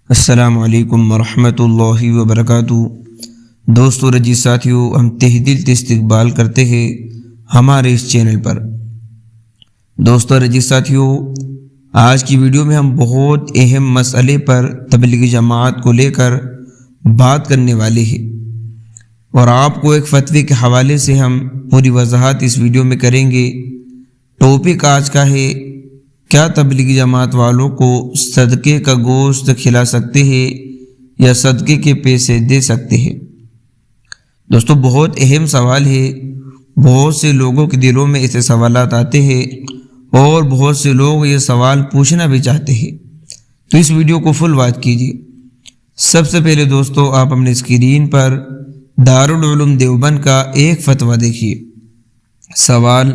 السلام علیکم ورحمۃ اللہ وبرکاتہ۔ دوستو رجی ساتھیو، ہم تہ دل سے استقبال کرتے ہیں ہمارے اس چینل پر۔ دوستو رجی ساتھیو، آج کی ویڈیو میں ہم بہت اہم مسئلے پر تبلیغی جماعت کو لے کر بات کرنے والے ہیں، اور آپ کو ایک فتوے کے حوالے سے ہم پوری وضاحت اس ویڈیو میں کریں گے۔ ٹاپک آج کا ہے، کیا تبلیغی جماعت والوں کو صدقے کا گوشت کھلا سکتے ہیں یا صدقے کے پیسے دے سکتے ہیں؟ دوستو بہت اہم سوال ہے، بہت سے لوگوں کے دلوں میں ایسے سوالات آتے ہیں اور بہت سے لوگ یہ سوال پوچھنا بھی چاہتے ہیں، تو اس ویڈیو کو فل واچ کیجیے۔ سب سے پہلے دوستو، آپ اپنے اسکرین پر دارالعلوم دیوبند کا ایک فتویٰ دیکھیے۔ سوال: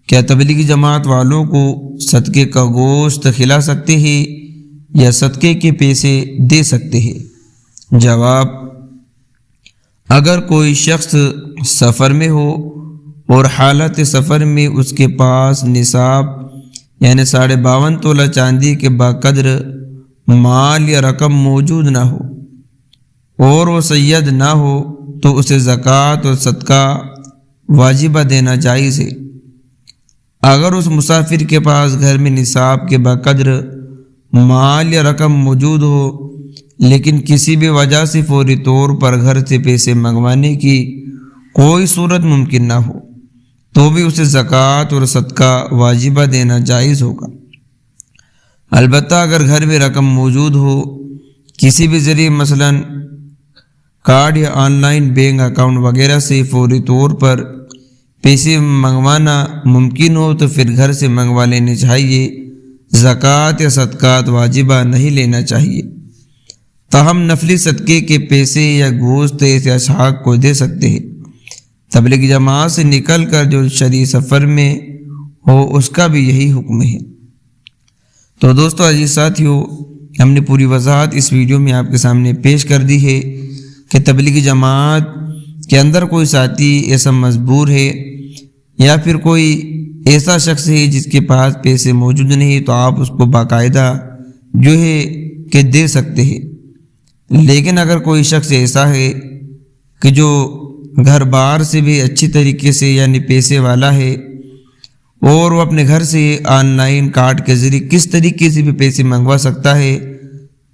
کیا تبلیغی جماعت والوں کو صدقے کا گوشت کھلا سکتے ہیں یا صدقے کے پیسے دے سکتے ہیں؟ جواب: اگر کوئی شخص سفر میں ہو اور حالت سفر میں اس کے پاس نصاب یعنی 52.5 تولہ چاندی کے بقدر مال یا رقم موجود نہ ہو اور وہ سید نہ ہو تو اسے زکوٰۃ اور صدقہ واجبہ دینا جائز ہے۔ اگر اس مسافر کے پاس گھر میں نصاب کے بقدر مال یا رقم موجود ہو لیکن کسی بھی وجہ سے فوری طور پر گھر سے پیسے منگوانے کی کوئی صورت ممکن نہ ہو تو بھی اسے زکوٰۃ اور صدقہ واجبہ دینا جائز ہوگا۔ البتہ اگر گھر میں رقم موجود ہو، کسی بھی ذریعے مثلاً کارڈ یا آن لائن بینک اکاؤنٹ وغیرہ سے فوری طور پر پیسے منگوانا ممکن ہو تو پھر گھر سے منگوا لینے چاہیے، زکوٰۃ یا صدقات واجبہ نہیں لینا چاہیے۔ تاہم نفلی صدقے کے پیسے یا گوشت ایسے اشخاص کو دے سکتے ہیں۔ تبلیغی جماعت سے نکل کر جو شرعی سفر میں ہو اس کا بھی یہی حکم ہے۔ تو دوستو عزیز ساتھیو، ہم نے پوری وضاحت اس ویڈیو میں آپ کے سامنے پیش کر دی ہے کہ تبلیغی جماعت کے اندر کوئی ساتھی ایسا مجبور ہے یا پھر کوئی ایسا شخص ہے جس کے پاس پیسے موجود نہیں تو آپ اس کو باقاعدہ جو ہے کہ دے سکتے ہیں۔ لیکن اگر کوئی شخص ایسا ہے کہ جو گھر بار سے بھی اچھی طریقے سے یعنی پیسے والا ہے اور وہ اپنے گھر سے آن لائن کارڈ کے ذریعے کس طریقے سے بھی پیسے منگوا سکتا ہے،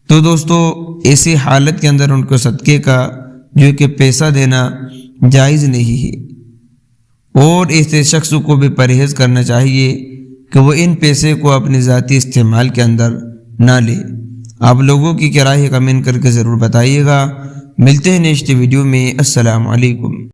تو دوستو ایسی حالت کے اندر ان کو صدقے کا جو کہ پیسہ دینا جائز نہیں ہے، اور ایسے شخص کو بھی پرہیز کرنا چاہیے کہ وہ ان پیسے کو اپنے ذاتی استعمال کے اندر نہ لے۔ آپ لوگوں کی کیا رائے ہے کمنٹ کر کے ضرور بتائیے گا۔ ملتے ہیں نیکسٹ ویڈیو میں۔ السلام علیکم۔